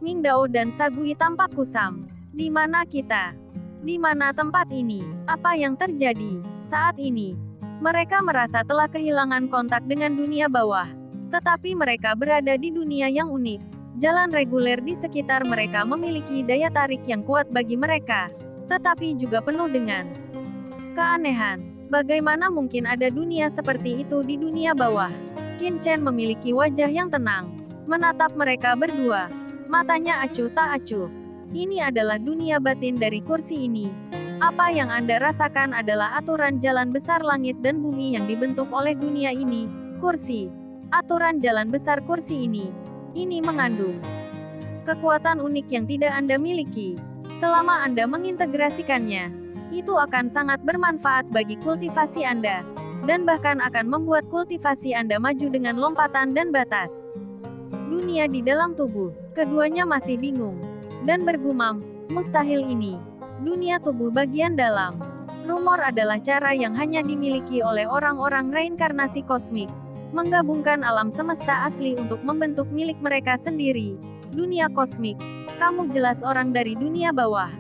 Mingdao dan Sagui tampak kusam. Di mana kita? Di mana tempat ini? Apa yang terjadi? Saat ini, mereka merasa telah kehilangan kontak dengan dunia bawah. Tetapi mereka berada di dunia yang unik. Jalan reguler di sekitar mereka memiliki daya tarik yang kuat bagi mereka, tetapi juga penuh dengan keanehan. Bagaimana mungkin ada dunia seperti itu di dunia bawah? Qin Chen memiliki wajah yang tenang, menatap mereka berdua. Matanya acuh tak acuh. Ini adalah dunia batin dari kursi ini. Apa yang Anda rasakan adalah aturan jalan besar langit dan bumi yang dibentuk oleh dunia ini, kursi. Aturan jalan besar kursi ini mengandung kekuatan unik yang tidak Anda miliki. Selama Anda mengintegrasikannya, itu akan sangat bermanfaat bagi kultivasi Anda, dan bahkan akan membuat kultivasi Anda maju dengan lompatan dan batas. Dunia di dalam tubuh, keduanya masih bingung, dan bergumam, mustahil ini. Dunia tubuh bagian dalam. Rumor adalah cara yang hanya dimiliki oleh orang-orang reinkarnasi kosmik, menggabungkan alam semesta asli untuk membentuk milik mereka sendiri. Dunia kosmik. Kamu jelas orang dari dunia bawah.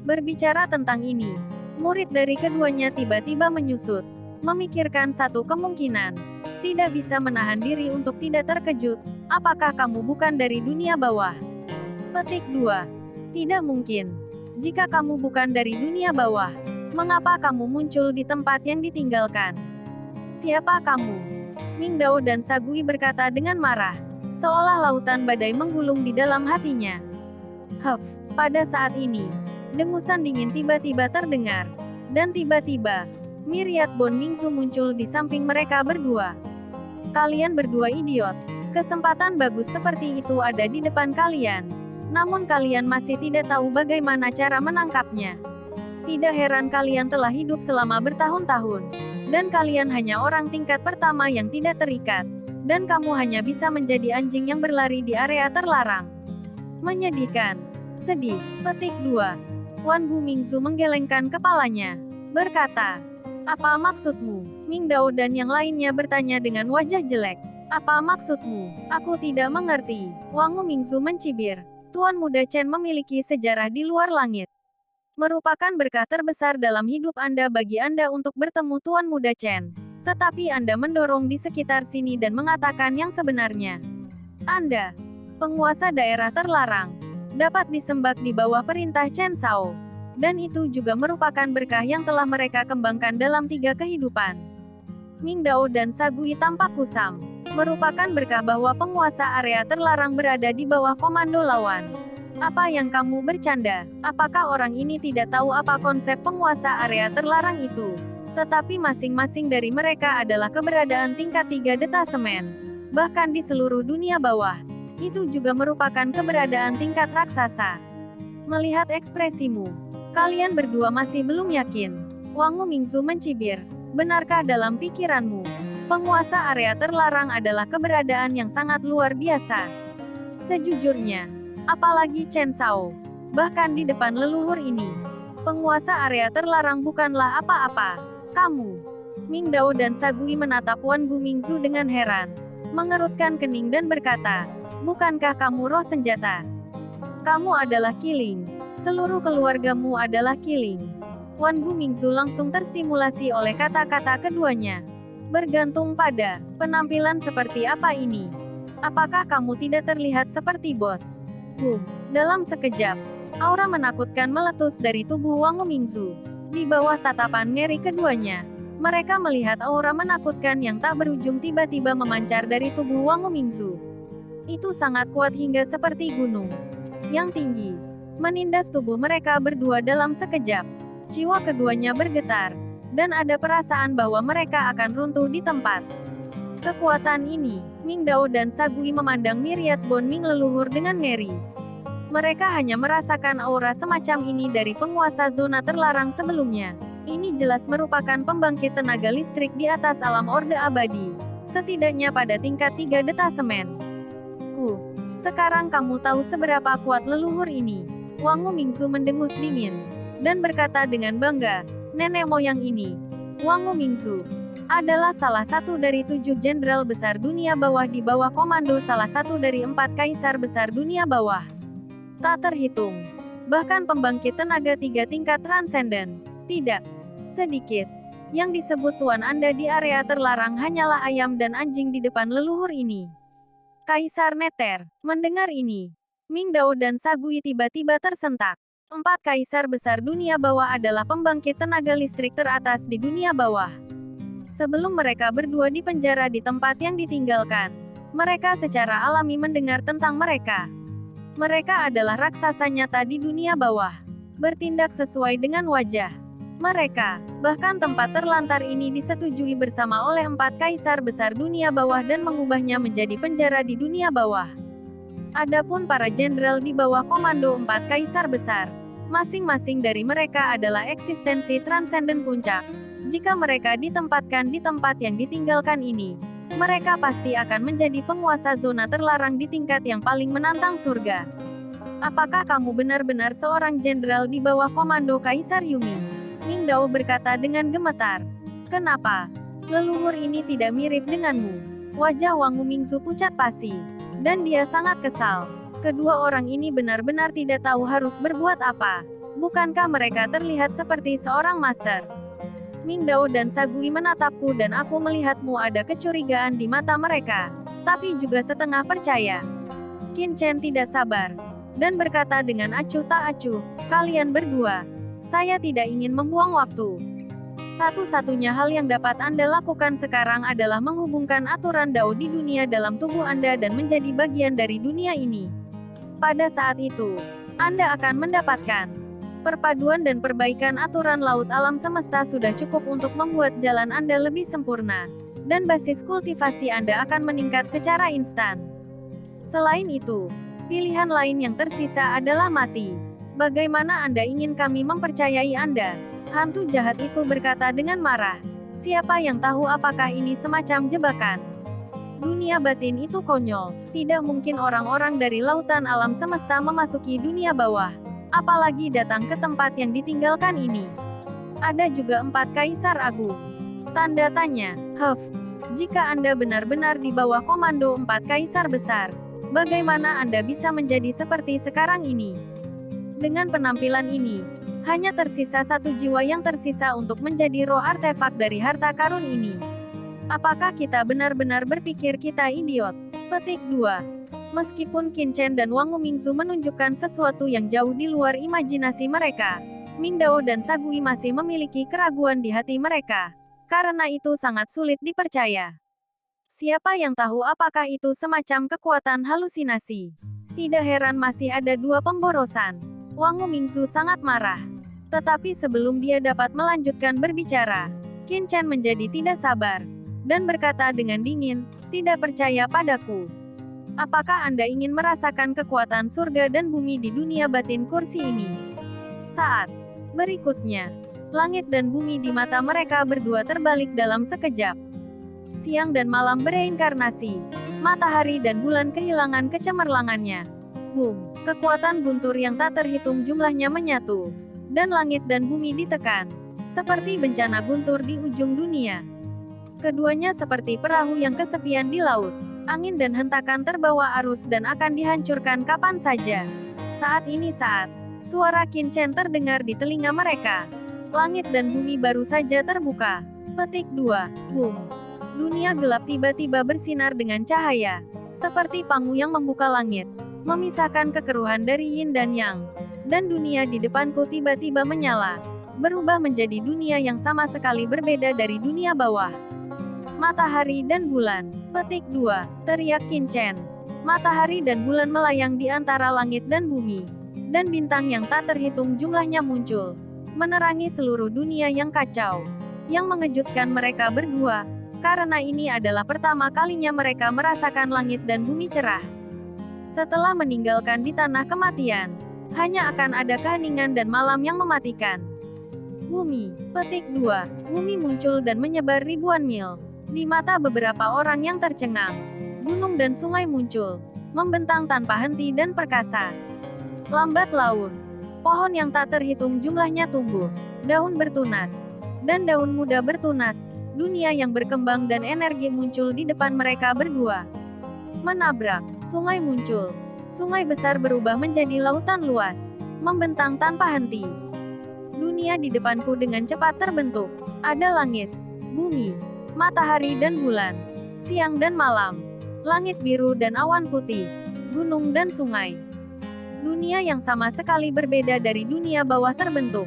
Berbicara tentang ini, murid dari keduanya tiba-tiba menyusut, memikirkan satu kemungkinan. Tidak bisa menahan diri untuk tidak terkejut. Apakah kamu bukan dari dunia bawah? Petik 2. Tidak mungkin. Jika kamu bukan dari dunia bawah, mengapa kamu muncul di tempat yang ditinggalkan? Siapa kamu? Mingdao dan Sagui berkata dengan marah, seolah lautan badai menggulung di dalam hatinya. Pada saat ini, dengusan dingin tiba-tiba terdengar. Dan tiba-tiba, Myriad Bone Mingzu muncul di samping mereka berdua. Kalian berdua idiot. Kesempatan bagus seperti itu ada di depan kalian. Namun kalian masih tidak tahu bagaimana cara menangkapnya. Tidak heran kalian telah hidup selama bertahun-tahun. Dan kalian hanya orang tingkat pertama yang tidak terikat. Dan kamu hanya bisa menjadi anjing yang berlari di area terlarang. Menyedihkan. Sedih. Petik 2. Wan Gu Mingzu menggelengkan kepalanya. Berkata, apa maksudmu? Mingdao dan yang lainnya bertanya dengan wajah jelek. Apa maksudmu? Aku tidak mengerti. Wang Gu Mingzu mencibir. Tuan Muda Chen memiliki sejarah di luar langit. Merupakan berkah terbesar dalam hidup Anda bagi Anda untuk bertemu Tuan Muda Chen. Tetapi Anda mendorong di sekitar sini dan mengatakan yang sebenarnya. Anda, penguasa daerah terlarang, dapat disembah di bawah perintah Chen Shao. Dan itu juga merupakan berkah yang telah mereka kembangkan dalam 3 kehidupan. Mingdao dan Sagui tampak kusam. Merupakan berkah bahwa penguasa area terlarang berada di bawah komando lawan. Apa yang kamu bercanda? Apakah orang ini tidak tahu apa konsep penguasa area terlarang itu? Tetapi masing-masing dari mereka adalah keberadaan tingkat 3 detasemen. Bahkan di seluruh dunia bawah, itu juga merupakan keberadaan tingkat raksasa. Melihat ekspresimu, kalian berdua masih belum yakin. Wang Gu Mingzu mencibir. Benarkah dalam pikiranmu, penguasa area terlarang adalah keberadaan yang sangat luar biasa? Sejujurnya, apalagi Chen Shao, bahkan di depan leluhur ini, penguasa area terlarang bukanlah apa-apa. Kamu, Mingdao dan Sagui menatap Wan Gu Mingzu dengan heran, mengerutkan kening dan berkata, bukankah kamu roh senjata? Kamu adalah Kiling. Seluruh keluargamu adalah Kiling. Wan Gu Mingzu langsung terstimulasi oleh kata-kata keduanya. Bergantung pada penampilan seperti apa ini. Apakah kamu tidak terlihat seperti bos? Dalam sekejap, aura menakutkan meletus dari tubuh Wang Gu Mingzu. Di bawah tatapan ngeri keduanya, mereka melihat aura menakutkan yang tak berujung tiba-tiba memancar dari tubuh Wang Gu Mingzu. Itu sangat kuat hingga seperti gunung yang tinggi, menindas tubuh mereka berdua dalam sekejap. Jiwa keduanya bergetar, dan ada perasaan bahwa mereka akan runtuh di tempat. Kekuatan ini, Mingdao dan Sagui memandang Myriad Bone Ming leluhur dengan ngeri. Mereka hanya merasakan aura semacam ini dari penguasa zona terlarang sebelumnya. Ini jelas merupakan pembangkit tenaga listrik di atas alam Orde Abadi. Setidaknya pada tingkat 3 detasemen. Sekarang kamu tahu seberapa kuat leluhur ini. Wang Gu Mingzu mendengus dingin. Dan berkata dengan bangga, nenek moyang ini, Wang Gu Mingzu, adalah salah satu dari 7 jenderal besar dunia bawah di bawah komando salah satu dari 4 kaisar besar dunia bawah. Tak terhitung. Bahkan pembangkit tenaga 3 tingkat transenden. Tidak sedikit. Yang disebut tuan Anda di area terlarang hanyalah ayam dan anjing di depan leluhur ini. Kaisar Nether. Mendengar ini, Ming Dao dan Sagui tiba-tiba tersentak. 4 kaisar besar dunia bawah adalah pembangkit tenaga listrik teratas di dunia bawah. Sebelum mereka berdua dipenjara di tempat yang ditinggalkan, mereka secara alami mendengar tentang mereka. Mereka adalah raksasa nyata di dunia bawah. Bertindak sesuai dengan wajah mereka. Bahkan tempat terlantar ini disetujui bersama oleh 4 kaisar besar dunia bawah dan mengubahnya menjadi penjara di dunia bawah. Adapun para jenderal di bawah komando 4 kaisar besar, masing-masing dari mereka adalah eksistensi transenden puncak. Jika mereka ditempatkan di tempat yang ditinggalkan ini, mereka pasti akan menjadi penguasa zona terlarang di tingkat yang paling menantang surga. Apakah kamu benar-benar seorang jenderal di bawah komando Kaisar Yumi? Ming Dao berkata dengan gemetar. Kenapa? Leluhur ini tidak mirip denganmu. Wajah Wang Mingzu pucat pasi. Dan dia sangat kesal. Kedua orang ini benar-benar tidak tahu harus berbuat apa. Bukankah mereka terlihat seperti seorang master? Ming Dao dan Sagui menatapku dan aku melihatmu ada kecurigaan di mata mereka. Tapi juga setengah percaya. Qin Chen tidak sabar. Dan berkata dengan acuh tak acuh, kalian berdua. Saya tidak ingin membuang waktu. Satu-satunya hal yang dapat Anda lakukan sekarang adalah menghubungkan aturan Dao di dunia dalam tubuh Anda dan menjadi bagian dari dunia ini. Pada saat itu, Anda akan mendapatkan perpaduan dan perbaikan aturan laut alam semesta sudah cukup untuk membuat jalan Anda lebih sempurna. Dan basis kultivasi Anda akan meningkat secara instan. Selain itu, pilihan lain yang tersisa adalah mati. Bagaimana Anda ingin kami mempercayai Anda? Hantu jahat itu berkata dengan marah. Siapa yang tahu apakah ini semacam jebakan? Dunia batin itu konyol. Tidak mungkin orang-orang dari lautan alam semesta memasuki dunia bawah. Apalagi datang ke tempat yang ditinggalkan ini. Ada juga 4 kaisar agung. Tanda tanya. Jika Anda benar-benar di bawah komando 4 kaisar besar, bagaimana Anda bisa menjadi seperti sekarang ini? Dengan penampilan ini, hanya tersisa 1 jiwa yang tersisa untuk menjadi roh artefak dari harta karun ini. Apakah kita benar-benar berpikir kita idiot? Petik 2. Meskipun Qin Chen dan Wang Mingzu menunjukkan sesuatu yang jauh di luar imajinasi mereka, Ming Dao dan Sagui masih memiliki keraguan di hati mereka. Karena itu sangat sulit dipercaya. Siapa yang tahu apakah itu semacam kekuatan halusinasi? Tidak heran masih ada 2 pemborosan. Wang Mingzu sangat marah. Tetapi sebelum dia dapat melanjutkan berbicara, Qin Chen menjadi tidak sabar. Dan berkata dengan dingin, tidak percaya padaku. Apakah Anda ingin merasakan kekuatan surga dan bumi di dunia batin kursi ini? Saat berikutnya, langit dan bumi di mata mereka berdua terbalik dalam sekejap. Siang dan malam bereinkarnasi. Matahari dan bulan kehilangan kecemerlangannya. Boom! Kekuatan guntur yang tak terhitung jumlahnya menyatu. Dan langit dan bumi ditekan. Seperti bencana guntur di ujung dunia. Keduanya seperti perahu yang kesepian di laut. Angin dan hentakan terbawa arus dan akan dihancurkan kapan saja. Saat suara Qin Chen terdengar di telinga mereka. Langit dan bumi baru saja terbuka. Petik 2. Boom! Dunia gelap tiba-tiba bersinar dengan cahaya. Seperti pangu yang membuka langit. Memisahkan kekeruhan dari yin dan yang. Dan dunia di depanku tiba-tiba menyala. Berubah menjadi dunia yang sama sekali berbeda dari dunia bawah. Matahari dan bulan. Petik 2. Teriak Qin Chen. Matahari dan bulan melayang di antara langit dan bumi. Dan bintang yang tak terhitung jumlahnya muncul. Menerangi seluruh dunia yang kacau. Yang mengejutkan mereka berdua. Karena ini adalah pertama kalinya mereka merasakan langit dan bumi cerah. Setelah meninggalkan di tanah kematian, hanya akan ada keheningan dan malam yang mematikan. Bumi. Petik 2. Bumi muncul dan menyebar ribuan mil. Di mata beberapa orang yang tercengang. Gunung dan sungai muncul. Membentang tanpa henti dan perkasa. Lambat laun. Pohon yang tak terhitung jumlahnya tumbuh. Daun bertunas. Dan daun muda bertunas. Dunia yang berkembang dan energi muncul di depan mereka berdua. Menabrak. Sungai muncul. Sungai besar berubah menjadi lautan luas, membentang tanpa henti. Dunia di depanku dengan cepat terbentuk. Ada langit, bumi, matahari dan bulan, siang dan malam, langit biru dan awan putih, gunung dan sungai. Dunia yang sama sekali berbeda dari dunia bawah terbentuk.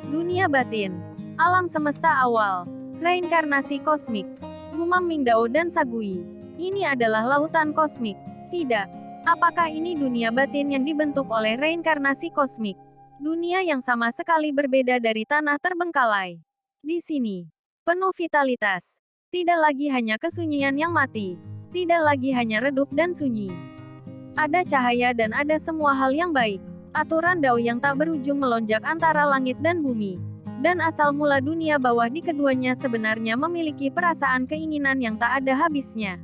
Dunia batin, alam semesta awal, reinkarnasi kosmik, gumam Mingdao dan Sagui. Ini adalah lautan kosmik. Tidak. Apakah ini dunia batin yang dibentuk oleh reinkarnasi kosmik? Dunia yang sama sekali berbeda dari tanah terbengkalai. Di sini, penuh vitalitas. Tidak lagi hanya kesunyian yang mati. Tidak lagi hanya redup dan sunyi. Ada cahaya dan ada semua hal yang baik. Aturan Dao yang tak berujung melonjak antara langit dan bumi. Dan asal mula dunia bawah di keduanya sebenarnya memiliki perasaan keinginan yang tak ada habisnya.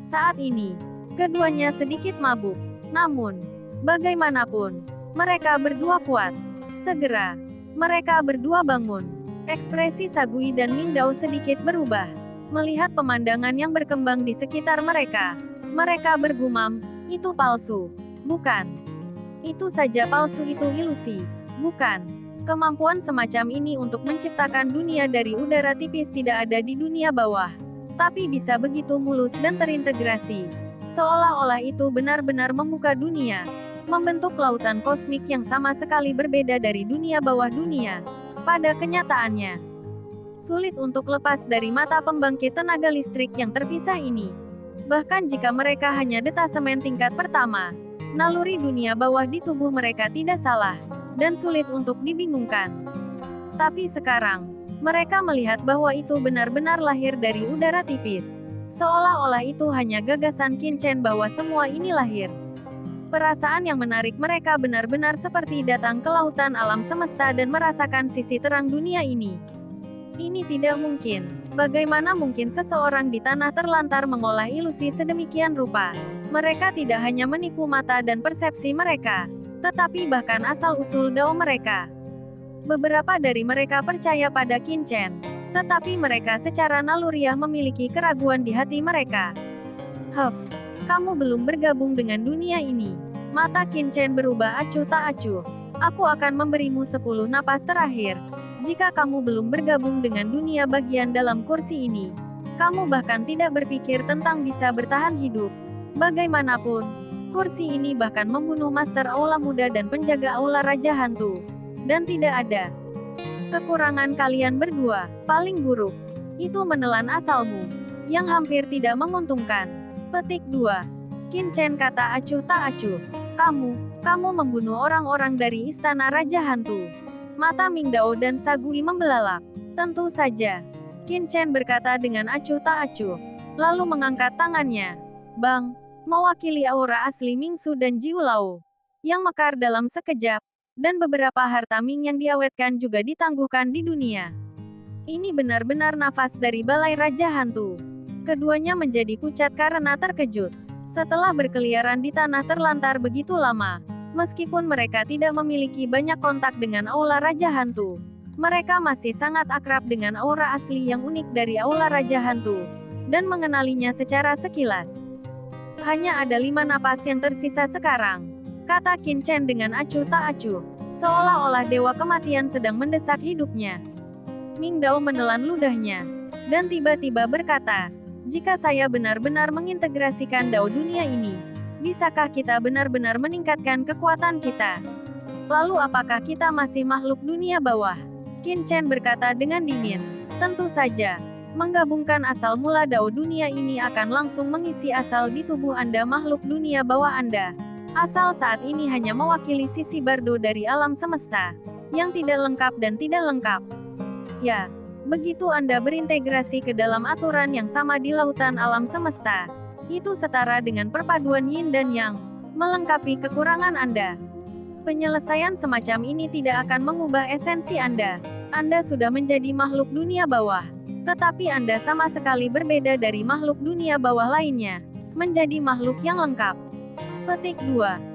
Saat ini, keduanya sedikit mabuk. Namun, bagaimanapun, mereka berdua kuat. Segera, mereka berdua bangun. Ekspresi Sagui dan Mingdao sedikit berubah. Melihat pemandangan yang berkembang di sekitar mereka, mereka bergumam, itu palsu. Bukan. Itu saja palsu, itu ilusi. Bukan. Kemampuan semacam ini untuk menciptakan dunia dari udara tipis tidak ada di dunia bawah. Tapi bisa begitu mulus dan terintegrasi. Seolah-olah itu benar-benar membuka dunia. Membentuk lautan kosmik yang sama sekali berbeda dari dunia bawah dunia. Pada kenyataannya, sulit untuk lepas dari mata pembangkit tenaga listrik yang terpisah ini. Bahkan jika mereka hanya detasemen tingkat pertama, naluri dunia bawah di tubuh mereka tidak salah, dan sulit untuk dibingungkan. Tapi sekarang, mereka melihat bahwa itu benar-benar lahir dari udara tipis. Seolah-olah itu hanya gagasan Qin Chen bahwa semua ini lahir. Perasaan yang menarik mereka benar-benar seperti datang ke lautan alam semesta dan merasakan sisi terang dunia ini. Ini tidak mungkin. Bagaimana mungkin seseorang di tanah terlantar mengolah ilusi sedemikian rupa? Mereka tidak hanya menipu mata dan persepsi mereka, tetapi bahkan asal-usul Dao mereka. Beberapa dari mereka percaya pada Qin Chen, tetapi mereka secara naluriah memiliki keraguan di hati mereka. Kamu belum bergabung dengan dunia ini. Mata Qin Chen berubah acuh tak acuh. Aku akan memberimu 10 napas terakhir. Jika kamu belum bergabung dengan dunia bagian dalam kursi ini, kamu bahkan tidak berpikir tentang bisa bertahan hidup. Bagaimanapun, kursi ini bahkan membunuh Master Aula Muda dan penjaga Aula Raja Hantu. Dan tidak ada kekurangan kalian berdua. Paling buruk, itu menelan asalmu, yang hampir tidak menguntungkan. Petik 2. Qin Chen kata acuh tak acuh. Kamu membunuh orang-orang dari Istana Raja Hantu. Mata Mingdao dan Sagui membelalak. Tentu saja. Qin Chen berkata dengan acuh tak acuh. Lalu mengangkat tangannya. Bang, mewakili aura asli Mingsu dan Jiu Lao. Yang mekar dalam sekejap. Dan beberapa harta Ming yang diawetkan juga ditangguhkan di dunia. Ini benar-benar nafas dari balai Raja Hantu. Keduanya menjadi pucat karena terkejut. Setelah berkeliaran di tanah terlantar begitu lama, meskipun mereka tidak memiliki banyak kontak dengan Aula Raja Hantu, mereka masih sangat akrab dengan aura asli yang unik dari Aula Raja Hantu, dan mengenalinya secara sekilas. Hanya ada 5 napas yang tersisa sekarang, kata Qin Chen dengan acuh tak acuh, seolah-olah dewa kematian sedang mendesak hidupnya. Mingdao menelan ludahnya, dan tiba-tiba berkata, jika saya benar-benar mengintegrasikan Dao dunia ini, bisakah kita benar-benar meningkatkan kekuatan kita? Lalu apakah kita masih makhluk dunia bawah? Qin Chen berkata dengan dingin. Tentu saja. Menggabungkan asal mula Dao dunia ini akan langsung mengisi asal di tubuh Anda makhluk dunia bawah Anda. Asal saat ini hanya mewakili sisi bardo dari alam semesta, yang tidak lengkap dan tidak lengkap. Ya, begitu Anda berintegrasi ke dalam aturan yang sama di lautan alam semesta, itu setara dengan perpaduan yin dan yang, melengkapi kekurangan Anda. Penyelesaian semacam ini tidak akan mengubah esensi Anda. Anda sudah menjadi makhluk dunia bawah. Tetapi Anda sama sekali berbeda dari makhluk dunia bawah lainnya. Menjadi makhluk yang lengkap. Petik 2.